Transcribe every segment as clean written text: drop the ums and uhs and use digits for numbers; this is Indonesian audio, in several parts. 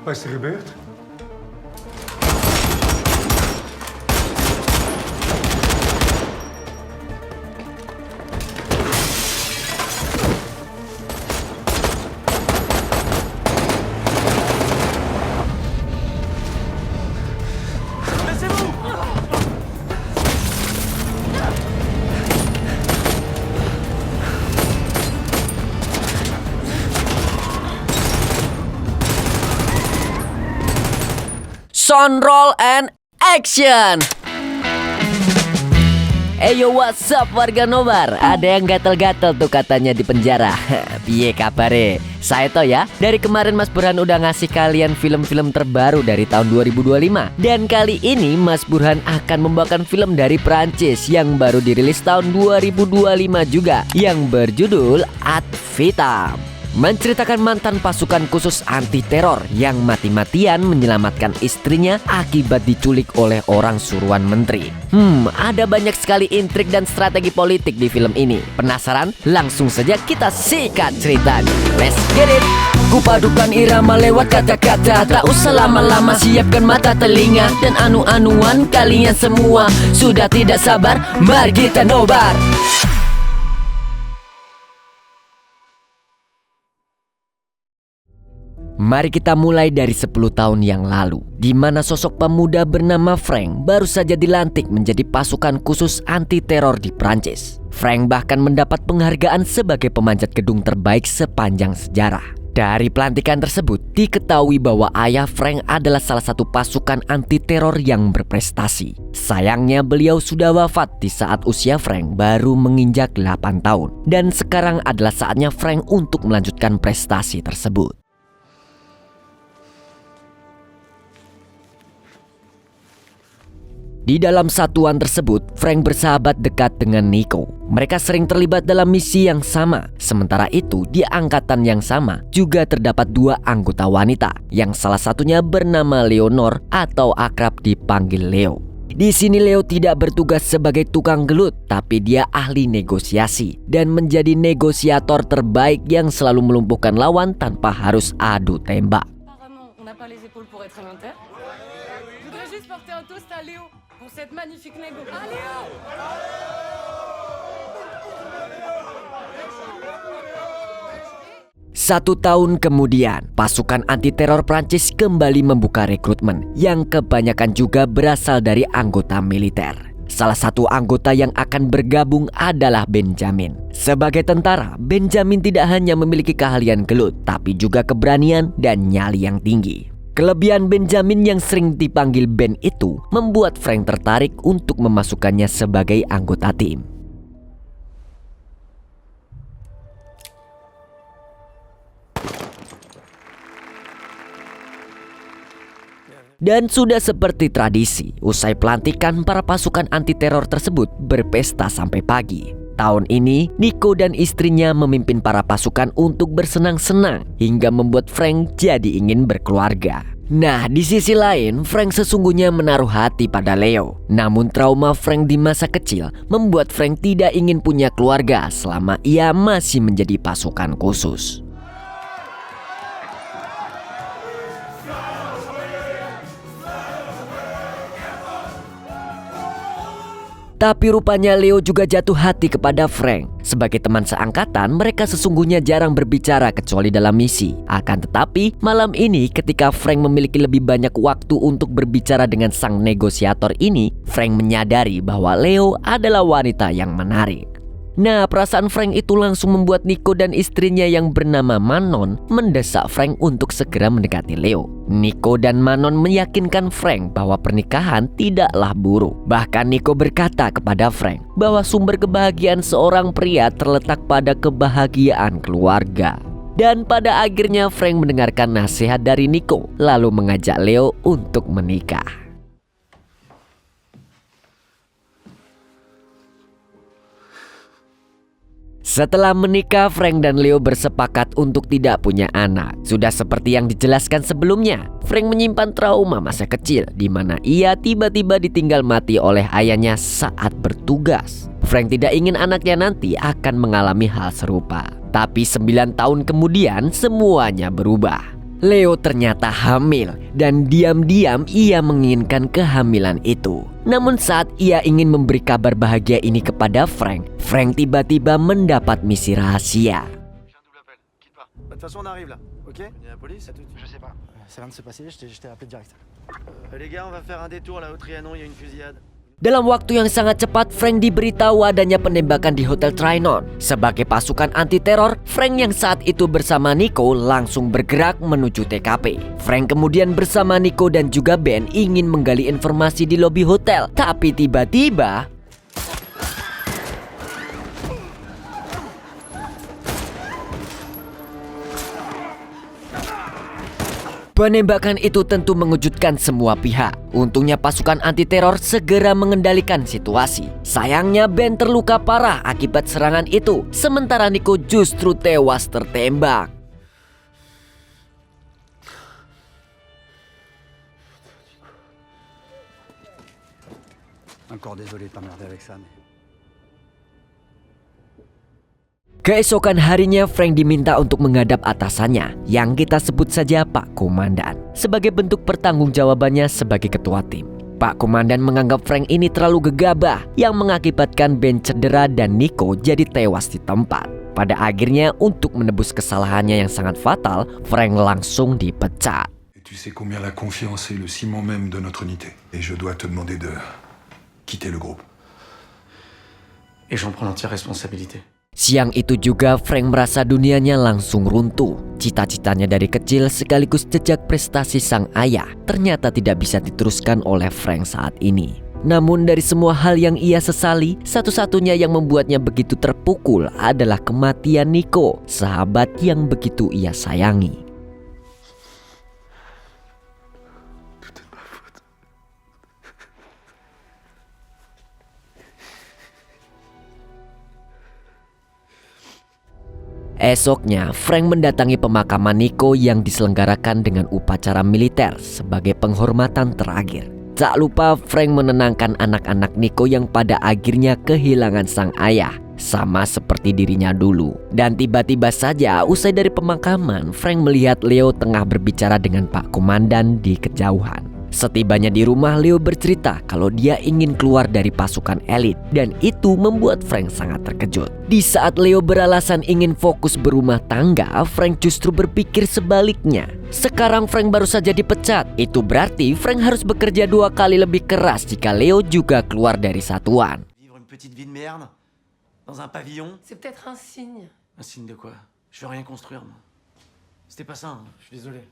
Was er gebeurd? Sound roll and action. Eyo, what's up warga nobar? Ada yang gatel-gatel tuh katanya di penjara. Piye kabare? Saya toh ya, dari kemarin Mas Burhan udah ngasih kalian film-film terbaru dari tahun 2025. Dan kali ini Mas Burhan akan membawakan film dari Prancis yang baru dirilis tahun 2025 juga, yang berjudul Ad Vitam. Menceritakan mantan pasukan khusus anti-teror yang mati-matian menyelamatkan istrinya akibat diculik oleh orang suruhan menteri. Ada banyak sekali intrik dan strategi politik di film ini. Penasaran? Langsung saja kita sikat ceritanya. Let's get it! Kupadukan irama lewat kata-kata, tak usah lama-lama, siapkan mata telinga dan anu-anuan kalian semua. Sudah tidak sabar, mari kita nobar. Mari kita mulai dari 10 tahun yang lalu, di mana sosok pemuda bernama Frank baru saja dilantik menjadi pasukan khusus anti-teror di Prancis. Frank bahkan mendapat penghargaan sebagai pemanjat gedung terbaik sepanjang sejarah. Dari pelantikan tersebut, diketahui bahwa ayah Frank adalah salah satu pasukan anti-teror yang berprestasi. Sayangnya beliau sudah wafat di saat usia Frank baru menginjak 8 tahun. Dan sekarang adalah saatnya Frank untuk melanjutkan prestasi tersebut. Di dalam satuan tersebut, Frank bersahabat dekat dengan Nico. Mereka sering terlibat dalam misi yang sama. Sementara itu, di angkatan yang sama juga terdapat 2 anggota wanita, yang salah satunya bernama Leonor atau akrab dipanggil Leo. Di sini Leo tidak bertugas sebagai tukang gelut, tapi dia ahli negosiasi dan menjadi negosiator terbaik yang selalu melumpuhkan lawan tanpa harus adu tembak. Cette magnifique négo. Allez, Satu tahun kemudian, pasukan anti-teror Prancis kembali membuka rekrutmen yang kebanyakan juga berasal dari anggota militer. Salah satu anggota yang akan bergabung adalah Benjamin. Sebagai tentara, Benjamin tidak hanya memiliki keahlian gelut, tapi juga keberanian dan nyali yang tinggi. Kelebihan Benjamin yang sering dipanggil Ben itu membuat Frank tertarik untuk memasukkannya sebagai anggota tim. Dan sudah seperti tradisi, usai pelantikan para pasukan anti-teror tersebut berpesta sampai pagi. Tahun ini, Nico dan istrinya memimpin para pasukan untuk bersenang-senang hingga membuat Frank jadi ingin berkeluarga. Nah, di sisi lain, Frank sesungguhnya menaruh hati pada Leo. Namun trauma Frank di masa kecil membuat Frank tidak ingin punya keluarga selama ia masih menjadi pasukan khusus. Tapi rupanya Leo juga jatuh hati kepada Frank. Sebagai teman seangkatan, mereka sesungguhnya jarang berbicara kecuali dalam misi. Akan tetapi, malam ini ketika Frank memiliki lebih banyak waktu untuk berbicara dengan sang negosiator ini, Frank menyadari bahwa Leo adalah wanita yang menarik. Nah, perasaan Frank itu langsung membuat Nico dan istrinya yang bernama Manon mendesak Frank untuk segera mendekati Leo. Nico dan Manon meyakinkan Frank bahwa pernikahan tidaklah buruk. Bahkan Nico berkata kepada Frank bahwa sumber kebahagiaan seorang pria terletak pada kebahagiaan keluarga. Dan pada akhirnya Frank mendengarkan nasihat dari Nico, lalu mengajak Leo untuk menikah. Setelah menikah, Frank dan Leo bersepakat untuk tidak punya anak. Sudah seperti yang dijelaskan sebelumnya, Frank menyimpan trauma masa kecil di mana ia tiba-tiba ditinggal mati oleh ayahnya saat bertugas. Frank tidak ingin anaknya nanti akan mengalami hal serupa. Tapi 9 tahun kemudian semuanya berubah. Leo ternyata hamil dan diam-diam ia menginginkan kehamilan itu. Namun saat ia ingin memberi kabar bahagia ini kepada Frank, Frank tiba-tiba mendapat misi rahasia. De toute façon, on arrive là, ok? Il y a la police? À tout de suite. Je sais pas. Ça vient de se passer, je t'ai appelé direct. Les gars, on va faire un détour là au Trianon, il y a une fusillade. Dalam waktu yang sangat cepat, Frank diberitahu adanya penembakan di Hotel Trianon. Sebagai pasukan anti-teror, Frank yang saat itu bersama Nico langsung bergerak menuju TKP. Frank kemudian bersama Nico dan juga Ben ingin menggali informasi di lobi hotel. Tapi tiba-tiba penembakan itu tentu mengejutkan semua pihak. Untungnya pasukan anti-teror segera mengendalikan situasi. Sayangnya Ben terluka parah akibat serangan itu, sementara Nico justru tewas tertembak. Encore désolé de t'emmerder avec ça, mais... Keesokan harinya Frank diminta untuk menghadap atasannya yang kita sebut saja Pak Komandan sebagai bentuk pertanggungjawabannya sebagai ketua tim. Pak Komandan menganggap Frank ini terlalu gegabah yang mengakibatkan Ben cedera dan Nico jadi tewas di tempat. Pada akhirnya untuk menebus kesalahannya yang sangat fatal, Frank langsung dipecat. Tu sais combien la confiance est le ciment même de notre unité. Et je dois te demander de quitter le groupe. Et j'en prends l'entière responsabilité. Siang itu juga Frank merasa dunianya langsung runtuh. Cita-citanya dari kecil sekaligus jejak prestasi sang ayah ternyata tidak bisa diteruskan oleh Frank saat ini. Namun dari semua hal yang ia sesali, satu-satunya yang membuatnya begitu terpukul adalah kematian Nico, sahabat yang begitu ia sayangi. Esoknya, Frank mendatangi pemakaman Nico yang diselenggarakan dengan upacara militer sebagai penghormatan terakhir. Tak lupa Frank menenangkan anak-anak Nico yang pada akhirnya kehilangan sang ayah, sama seperti dirinya dulu. Dan tiba-tiba saja usai dari pemakaman, Frank melihat Leo tengah berbicara dengan Pak Komandan di kejauhan. Setibanya di rumah, Leo bercerita kalau dia ingin keluar dari pasukan elit dan itu membuat Frank sangat terkejut. Di saat Leo beralasan ingin fokus berumah tangga, Frank justru berpikir sebaliknya. Sekarang Frank baru saja dipecat, itu berarti Frank harus bekerja 2 kali lebih keras jika Leo juga keluar dari satuan. Vivre une petite vie de merde dans un pavillon. C'est peut-être un signe. Un signe de quoi? Je veux rien construire, moi. C'était pas ça, hein. Je suis désolé.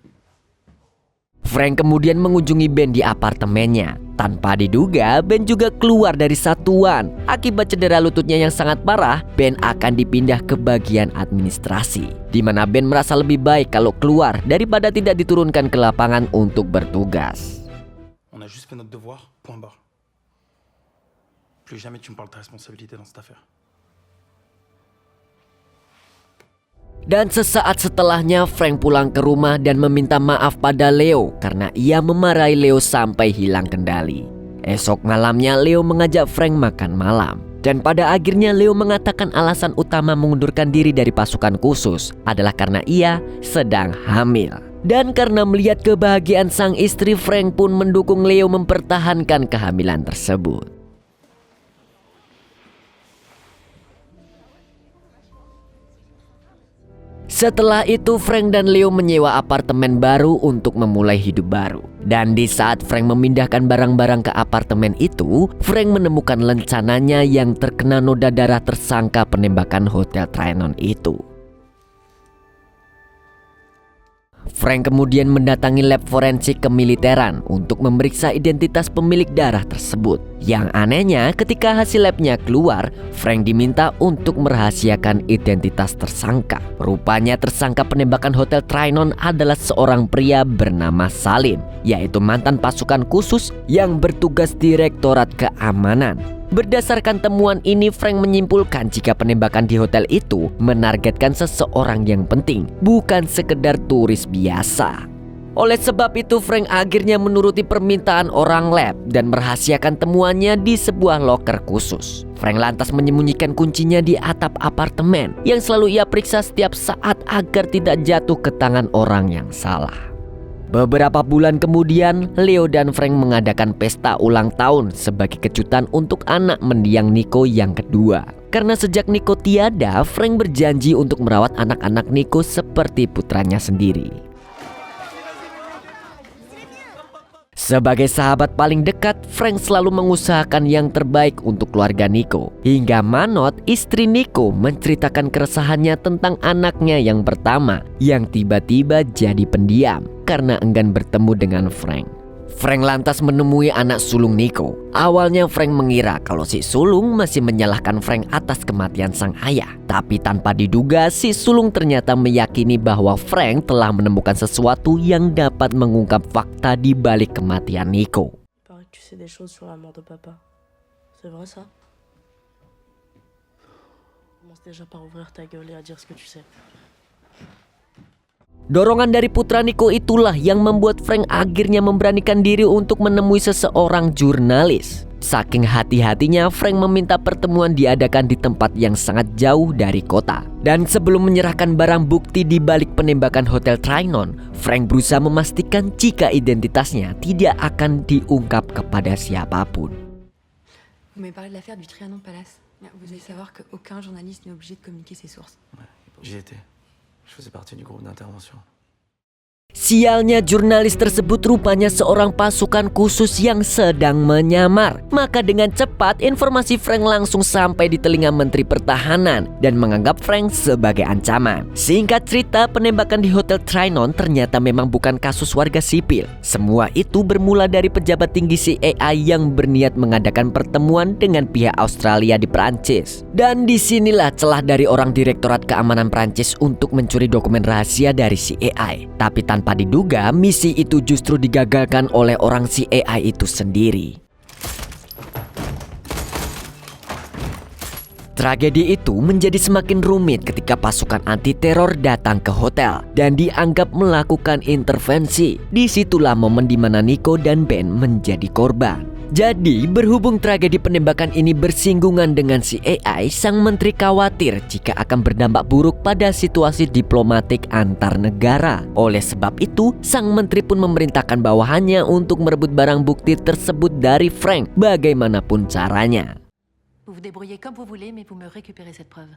Frank kemudian mengunjungi Ben di apartemennya. Tanpa diduga, Ben juga keluar dari satuan. Akibat cedera lututnya yang sangat parah, Ben akan dipindah ke bagian administrasi, di mana Ben merasa lebih baik kalau keluar daripada tidak diturunkan ke lapangan untuk bertugas. On a juste fait notre devoir, point barre. Plus jamais tu me parles de ta responsabilité dans cette affaire. Dan sesaat setelahnya Frank pulang ke rumah dan meminta maaf pada Leo karena ia memarahi Leo sampai hilang kendali. Esok malamnya Leo mengajak Frank makan malam. Dan pada akhirnya Leo mengatakan alasan utama mengundurkan diri dari pasukan khusus adalah karena ia sedang hamil. Dan karena melihat kebahagiaan sang istri, Frank pun mendukung Leo mempertahankan kehamilan tersebut. Setelah itu Frank dan Leo menyewa apartemen baru untuk memulai hidup baru. Dan di saat Frank memindahkan barang-barang ke apartemen itu, Frank menemukan lencananya yang terkena noda darah tersangka penembakan Hotel Trianon itu. Frank kemudian mendatangi lab forensik kemiliteran untuk memeriksa identitas pemilik darah tersebut. Yang anehnya, ketika hasil labnya keluar, Frank diminta untuk merahasiakan identitas tersangka. Rupanya tersangka penembakan Hotel Trianon adalah seorang pria bernama Salim, yaitu mantan pasukan khusus yang bertugas Direktorat Keamanan. Berdasarkan temuan ini, Frank menyimpulkan jika penembakan di hotel itu menargetkan seseorang yang penting, bukan sekedar turis biasa. Oleh sebab itu Frank akhirnya menuruti permintaan orang lab dan merahasiakan temuannya di sebuah loker khusus. Frank lantas menyembunyikan kuncinya di atap apartemen yang selalu ia periksa setiap saat agar tidak jatuh ke tangan orang yang salah. Beberapa bulan kemudian, Leo dan Frank mengadakan pesta ulang tahun sebagai kejutan untuk anak mendiang Nico yang kedua. Karena sejak Nico tiada, Frank berjanji untuk merawat anak-anak Nico seperti putranya sendiri. Sebagai sahabat paling dekat, Frank selalu mengusahakan yang terbaik untuk keluarga Nico. Hingga Manot, istri Nico, menceritakan keresahannya tentang anaknya yang pertama yang tiba-tiba jadi pendiam karena enggan bertemu dengan Frank. Frank lantas menemui anak sulung Nico. Awalnya Frank mengira kalau si sulung masih menyalahkan Frank atas kematian sang ayah. Tapi tanpa diduga, si sulung ternyata meyakini bahwa Frank telah menemukan sesuatu yang dapat mengungkap fakta di balik kematian Nico. Tu sais des choses sur la mort de papa. C'est vrai ça? Commence déjà par ouvrir ta gueule et à dire ce que tu sais. Dorongan dari putra Nico itulah yang membuat Frank akhirnya memberanikan diri untuk menemui seseorang jurnalis. Saking hati-hatinya, Frank meminta pertemuan diadakan di tempat yang sangat jauh dari kota. Dan sebelum menyerahkan barang bukti di balik penembakan Hotel Trianon, Frank berusaha memastikan jika identitasnya tidak akan diungkap kepada siapapun. Vous m'avez parlé de l'affaire du Trianon Palace. Vous devez savoir qu'aucun journaliste n'est obligé de communiquer ses sources. J'y étais. Je faisais partie du groupe d'intervention. Sialnya, jurnalis tersebut rupanya seorang pasukan khusus yang sedang menyamar. Maka dengan cepat informasi Frank langsung sampai di telinga Menteri Pertahanan dan menganggap Frank sebagai ancaman. Singkat cerita, penembakan di Hotel Trianon ternyata memang bukan kasus warga sipil. Semua itu bermula dari pejabat tinggi CIA yang berniat mengadakan pertemuan dengan pihak Australia di Prancis. Dan disinilah celah dari orang Direktorat Keamanan Prancis untuk mencuri dokumen rahasia dari CIA. Tapi tanpa diduga, misi itu justru digagalkan oleh orang CIA itu sendiri. Tragedi itu menjadi semakin rumit ketika pasukan anti-teror datang ke hotel dan dianggap melakukan intervensi. Disitulah momen di mana Nico dan Ben menjadi korban. Jadi, berhubung tragedi penembakan ini bersinggungan dengan CIA, sang menteri khawatir jika akan berdampak buruk pada situasi diplomatik antar negara. Oleh sebab itu, sang menteri pun memerintahkan bawahannya untuk merebut barang bukti tersebut dari Frank bagaimanapun caranya. Vous vous débrouillez comme vous voulez, mais vous me récupérez cette preuve.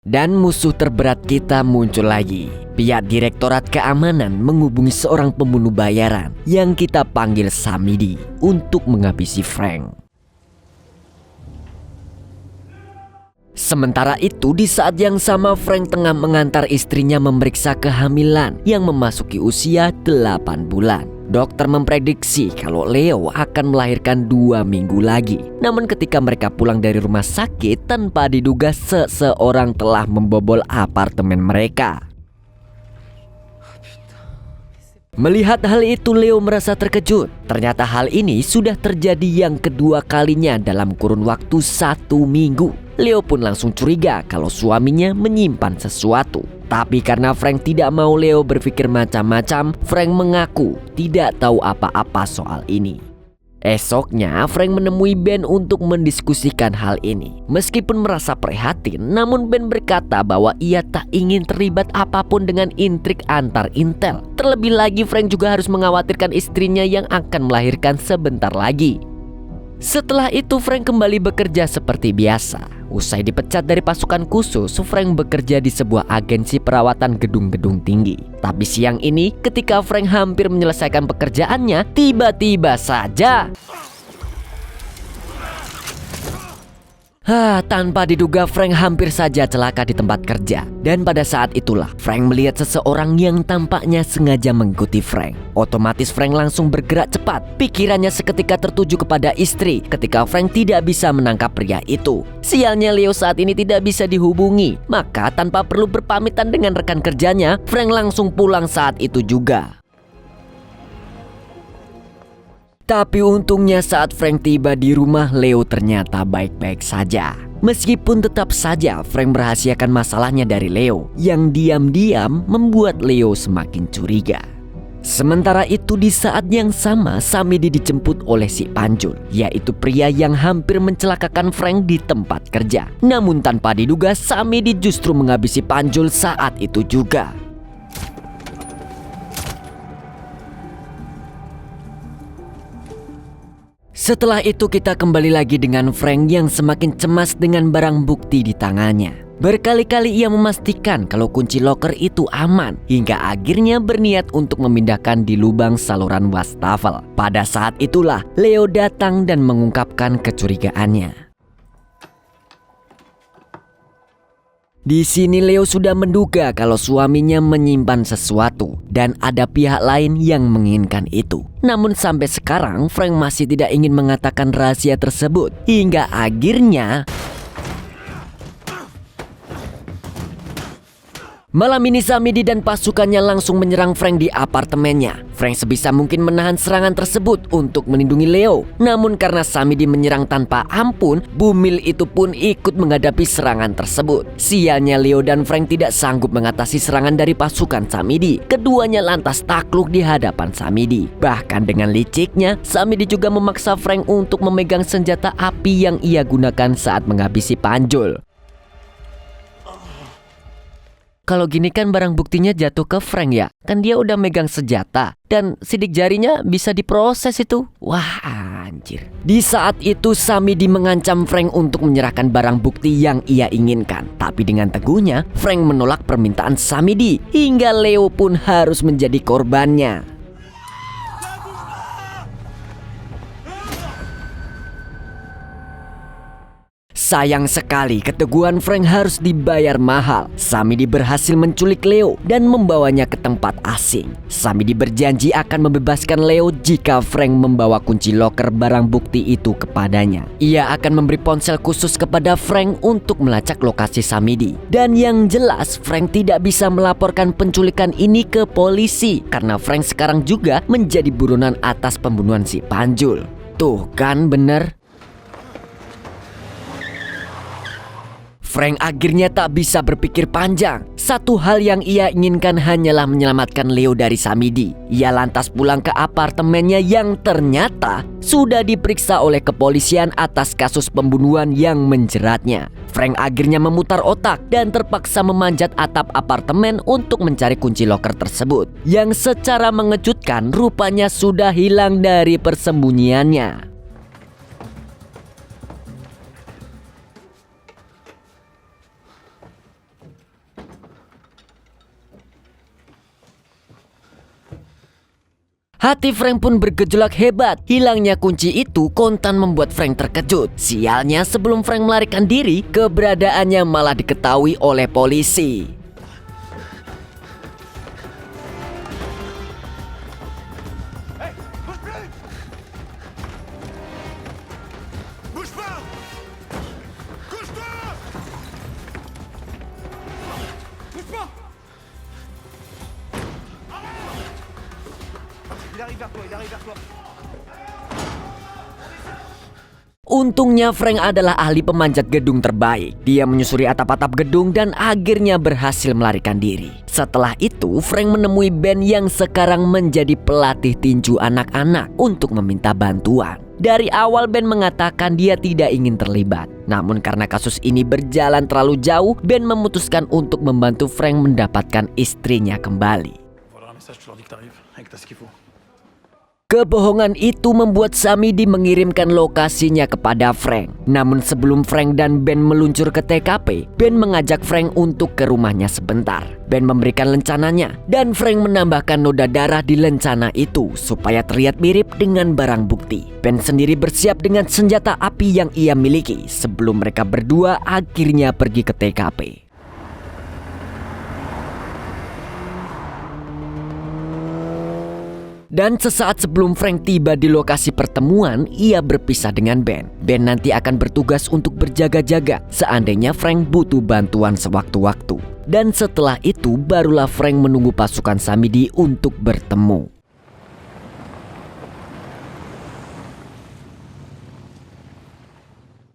Dan musuh terberat kita muncul lagi. Pihak Direktorat Keamanan menghubungi seorang pembunuh bayaran yang kita panggil Samidi untuk menghabisi Frank. Sementara itu, di saat yang sama Frank tengah mengantar istrinya memeriksa kehamilan yang memasuki usia 8 bulan. Dokter memprediksi kalau Leo akan melahirkan 2 minggu lagi. Namun ketika mereka pulang dari rumah sakit, tanpa diduga seseorang telah membobol apartemen mereka. Melihat hal itu, Leo merasa terkejut. Ternyata hal ini sudah terjadi yang kedua kalinya dalam kurun waktu 1 minggu. Leo pun langsung curiga kalau suaminya menyimpan sesuatu. Tapi karena Frank tidak mau Leo berpikir macam-macam, Frank mengaku tidak tahu apa-apa soal ini. Esoknya, Frank menemui Ben untuk mendiskusikan hal ini. Meskipun merasa prihatin, namun Ben berkata bahwa ia tak ingin terlibat apapun dengan intrik antar intel. Terlebih lagi, Frank juga harus mengkhawatirkan istrinya yang akan melahirkan sebentar lagi. Setelah itu, Frank kembali bekerja seperti biasa. Usai dipecat dari pasukan khusus, Frank bekerja di sebuah agensi perawatan gedung-gedung tinggi. Tapi siang ini, ketika Frank hampir menyelesaikan pekerjaannya, tiba-tiba saja tanpa diduga Frank hampir saja celaka di tempat kerja. Dan pada saat itulah Frank melihat seseorang yang tampaknya sengaja mengikuti Frank. Otomatis Frank langsung bergerak cepat. Pikirannya seketika tertuju kepada istri ketika Frank tidak bisa menangkap pria itu. Sialnya, Leo saat ini tidak bisa dihubungi. Maka tanpa perlu berpamitan dengan rekan kerjanya, Frank langsung pulang saat itu juga. Tapi untungnya saat Frank tiba di rumah, Leo ternyata baik-baik saja. Meskipun tetap saja Frank merahasiakan masalahnya dari Leo, yang diam-diam membuat Leo semakin curiga. Sementara itu di saat yang sama Samidi dijemput oleh si Panjul, yaitu pria yang hampir mencelakakan Frank di tempat kerja. Namun tanpa diduga Samidi justru menghabisi Panjul saat itu juga. Setelah itu kita kembali lagi dengan Frank yang semakin cemas dengan barang bukti di tangannya. Berkali-kali ia memastikan kalau kunci loker itu aman, hingga akhirnya berniat untuk memindahkan di lubang saluran wastafel. Pada saat itulah Leo datang dan mengungkapkan kecurigaannya. Di sini Leo sudah menduga kalau suaminya menyimpan sesuatu dan ada pihak lain yang menginginkan itu. Namun sampai sekarang Frank masih tidak ingin mengatakan rahasia tersebut, hingga akhirnya malam ini Samidi dan pasukannya langsung menyerang Frank di apartemennya. Frank sebisa mungkin menahan serangan tersebut untuk melindungi Leo. Namun karena Samidi menyerang tanpa ampun, bumil itu pun ikut menghadapi serangan tersebut. Sialnya Leo dan Frank tidak sanggup mengatasi serangan dari pasukan Samidi. Keduanya lantas takluk di hadapan Samidi. Bahkan dengan liciknya, Samidi juga memaksa Frank untuk memegang senjata api yang ia gunakan saat menghabisi Panjul. Kalau gini kan barang buktinya jatuh ke Frank ya. Kan dia udah megang senjata dan sidik jarinya bisa diproses itu. Wah anjir. Di saat itu Samidi mengancam Frank untuk menyerahkan barang bukti yang ia inginkan. Tapi dengan teguhnya Frank menolak permintaan Samidi, hingga Leo pun harus menjadi korbannya. Sayang sekali keteguhan Frank harus dibayar mahal. Samidi berhasil menculik Leo dan membawanya ke tempat asing. Samidi berjanji akan membebaskan Leo jika Frank membawa kunci loker barang bukti itu kepadanya. Ia akan memberi ponsel khusus kepada Frank untuk melacak lokasi Samidi. Dan yang jelas Frank tidak bisa melaporkan penculikan ini ke polisi karena Frank sekarang juga menjadi buronan atas pembunuhan si Panjul. Tuh kan bener. Frank akhirnya tak bisa berpikir panjang. Satu hal yang ia inginkan hanyalah menyelamatkan Leo dari Samidi. Ia lantas pulang ke apartemennya yang ternyata sudah diperiksa oleh kepolisian atas kasus pembunuhan yang menjeratnya. Frank akhirnya memutar otak dan terpaksa memanjat atap apartemen untuk mencari kunci loker tersebut, yang secara mengejutkan rupanya sudah hilang dari persembunyiannya. Hati Frank pun bergejolak hebat. Hilangnya kunci itu kontan membuat Frank terkejut. Sialnya sebelum Frank melarikan diri, keberadaannya malah diketahui oleh polisi. Untungnya Frank adalah ahli pemanjat gedung terbaik. Dia menyusuri atap-atap gedung dan akhirnya berhasil melarikan diri. Setelah itu Frank menemui Ben yang sekarang menjadi pelatih tinju anak-anak untuk meminta bantuan. Dari awal Ben mengatakan dia tidak ingin terlibat. Namun karena kasus ini berjalan terlalu jauh, Ben memutuskan untuk membantu Frank mendapatkan istrinya kembali. Kebohongan itu membuat Samidi mengirimkan lokasinya kepada Frank. Namun sebelum Frank dan Ben meluncur ke TKP, Ben mengajak Frank untuk ke rumahnya sebentar. Ben memberikan lencananya dan Frank menambahkan noda darah di lencana itu supaya terlihat mirip dengan barang bukti. Ben sendiri bersiap dengan senjata api yang ia miliki sebelum mereka berdua akhirnya pergi ke TKP. Dan sesaat sebelum Frank tiba di lokasi pertemuan, ia berpisah dengan Ben. Ben nanti akan bertugas untuk berjaga-jaga seandainya Frank butuh bantuan sewaktu-waktu. Dan setelah itu barulah Frank menunggu pasukan Samidi untuk bertemu.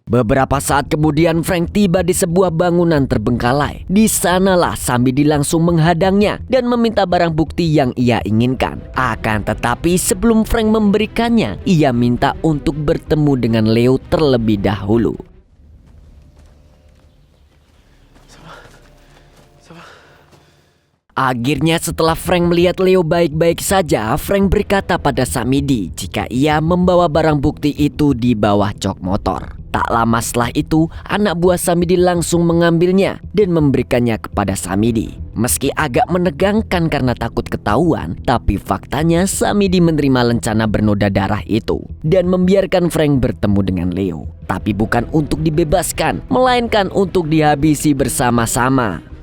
Beberapa saat kemudian Frank tiba di sebuah bangunan terbengkalai. Di sanalah Samidi langsung menghadangnya dan meminta barang bukti yang ia inginkan. Akan tetapi sebelum Frank memberikannya, ia minta untuk bertemu dengan Leo terlebih dahulu. Akhirnya setelah Frank melihat Leo baik-baik saja, Frank berkata pada Samidi jika ia membawa barang bukti itu di bawah jok motor. Tak lama setelah itu, anak buah Samidi langsung mengambilnya dan memberikannya kepada Samidi. Meski agak menegangkan karena takut ketahuan, tapi faktanya Samidi menerima lencana bernoda darah itu dan membiarkan Frank bertemu dengan Leo. Tapi bukan untuk dibebaskan, melainkan untuk dihabisi bersama-sama.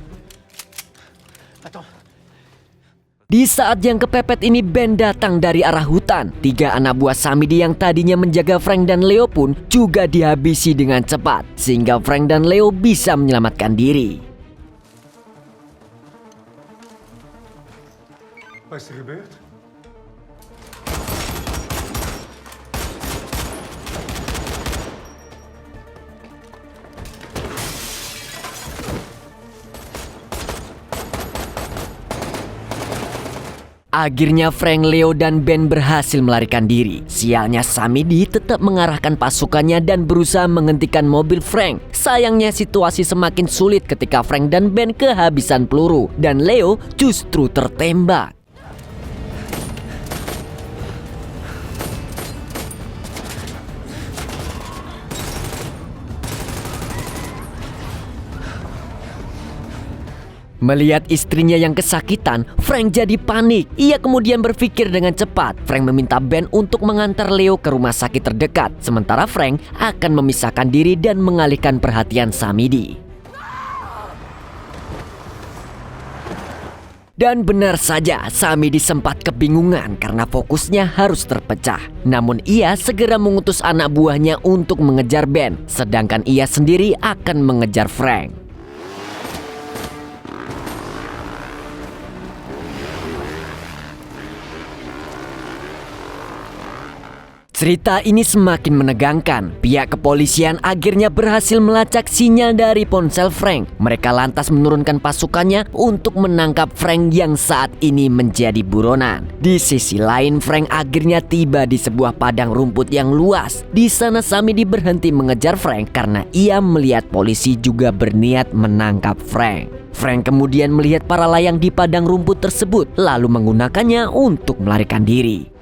Di saat yang kepepet ini, Ben datang dari arah hutan. 3 anak buah Samidi yang tadinya menjaga Frank dan Leo pun juga dihabisi dengan cepat, sehingga Frank dan Leo bisa menyelamatkan diri. Akhirnya Frank, Leo, dan Ben berhasil melarikan diri. Sialnya Samidi tetap mengarahkan pasukannya dan berusaha menghentikan mobil Frank. Sayangnya situasi semakin sulit ketika Frank dan Ben kehabisan peluru dan Leo justru tertembak. Melihat istrinya yang kesakitan, Frank jadi panik. Ia kemudian berpikir dengan cepat. Frank meminta Ben untuk mengantar Leo ke rumah sakit terdekat, sementara Frank akan memisahkan diri dan mengalihkan perhatian Samidi. Dan benar saja, Samidi sempat kebingungan karena fokusnya harus terpecah. Namun ia segera mengutus anak buahnya untuk mengejar Ben, sedangkan ia sendiri akan mengejar Frank. Cerita ini semakin menegangkan. Pihak kepolisian akhirnya berhasil melacak sinyal dari ponsel Frank. Mereka lantas menurunkan pasukannya untuk menangkap Frank yang saat ini menjadi buronan. Di sisi lain, Frank akhirnya tiba di sebuah padang rumput yang luas. Di sana Samidi berhenti mengejar Frank karena ia melihat polisi juga berniat menangkap Frank. Frank kemudian melihat para layang di padang rumput tersebut, lalu menggunakannya untuk melarikan diri.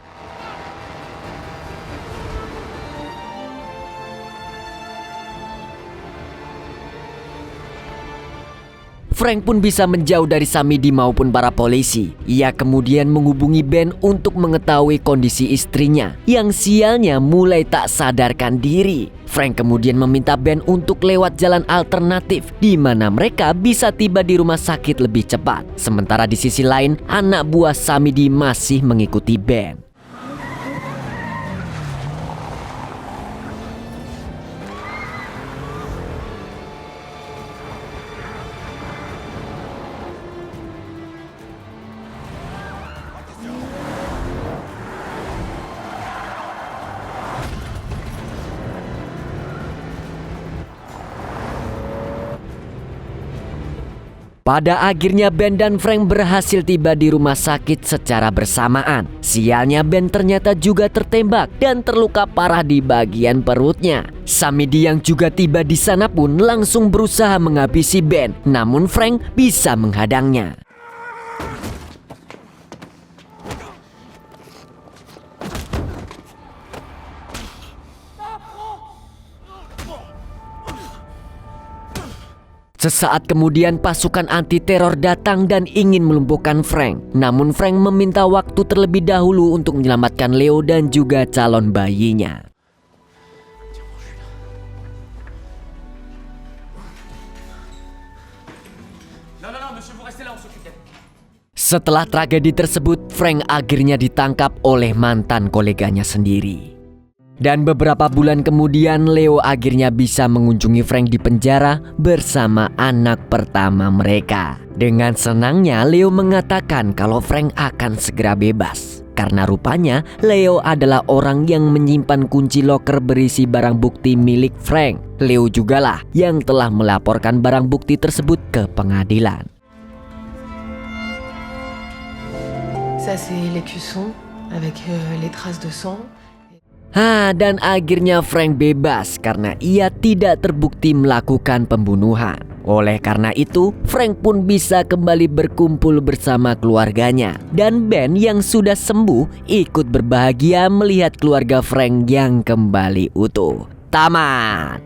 Frank pun bisa menjauh dari Samidi maupun para polisi. Ia kemudian menghubungi Ben untuk mengetahui kondisi istrinya yang sialnya mulai tak sadarkan diri. Frank kemudian meminta Ben untuk lewat jalan alternatif di mana mereka bisa tiba di rumah sakit lebih cepat. Sementara di sisi lain, anak buah Samidi masih mengikuti Ben. Pada akhirnya Ben dan Frank berhasil tiba di rumah sakit secara bersamaan. Sialnya Ben ternyata juga tertembak dan terluka parah di bagian perutnya. Samidi yang juga tiba di sana pun langsung berusaha menghabisi Ben, namun Frank bisa menghadangnya. Sesaat kemudian pasukan anti-teror datang dan ingin melumpuhkan Frank. Namun Frank meminta waktu terlebih dahulu untuk menyelamatkan Leo dan juga calon bayinya. Setelah tragedi tersebut, Frank akhirnya ditangkap oleh mantan koleganya sendiri. Dan beberapa bulan kemudian Leo akhirnya bisa mengunjungi Frank di penjara bersama anak pertama mereka. Dengan senangnya Leo mengatakan kalau Frank akan segera bebas. karena rupanya Leo adalah orang yang menyimpan kunci loker berisi barang bukti milik Frank. Leo jugalah yang telah melaporkan barang bukti tersebut ke pengadilan. Ça c'est l'écusson avec les traces de sang. Dan akhirnya Frank bebas karena ia tidak terbukti melakukan pembunuhan. Oleh karena itu, Frank pun bisa kembali berkumpul bersama keluarganya. Dan Ben yang sudah sembuh ikut berbahagia melihat keluarga Frank yang kembali utuh. Tamat.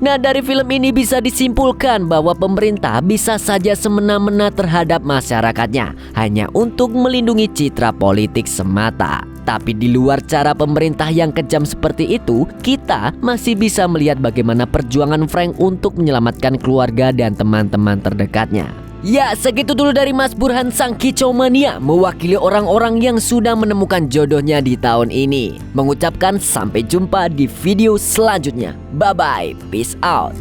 Nah, dari film ini bisa disimpulkan bahwa pemerintah bisa saja semena-mena terhadap masyarakatnya hanya untuk melindungi citra politik semata. Tapi di luar cara pemerintah yang kejam seperti itu, kita masih bisa melihat bagaimana perjuangan Frank untuk menyelamatkan keluarga dan teman-teman terdekatnya. Ya, segitu dulu dari Mas Burhan sang kicomania mewakili orang-orang yang sudah menemukan jodohnya di tahun ini. Mengucapkan sampai jumpa di video selanjutnya. Bye-bye, peace out.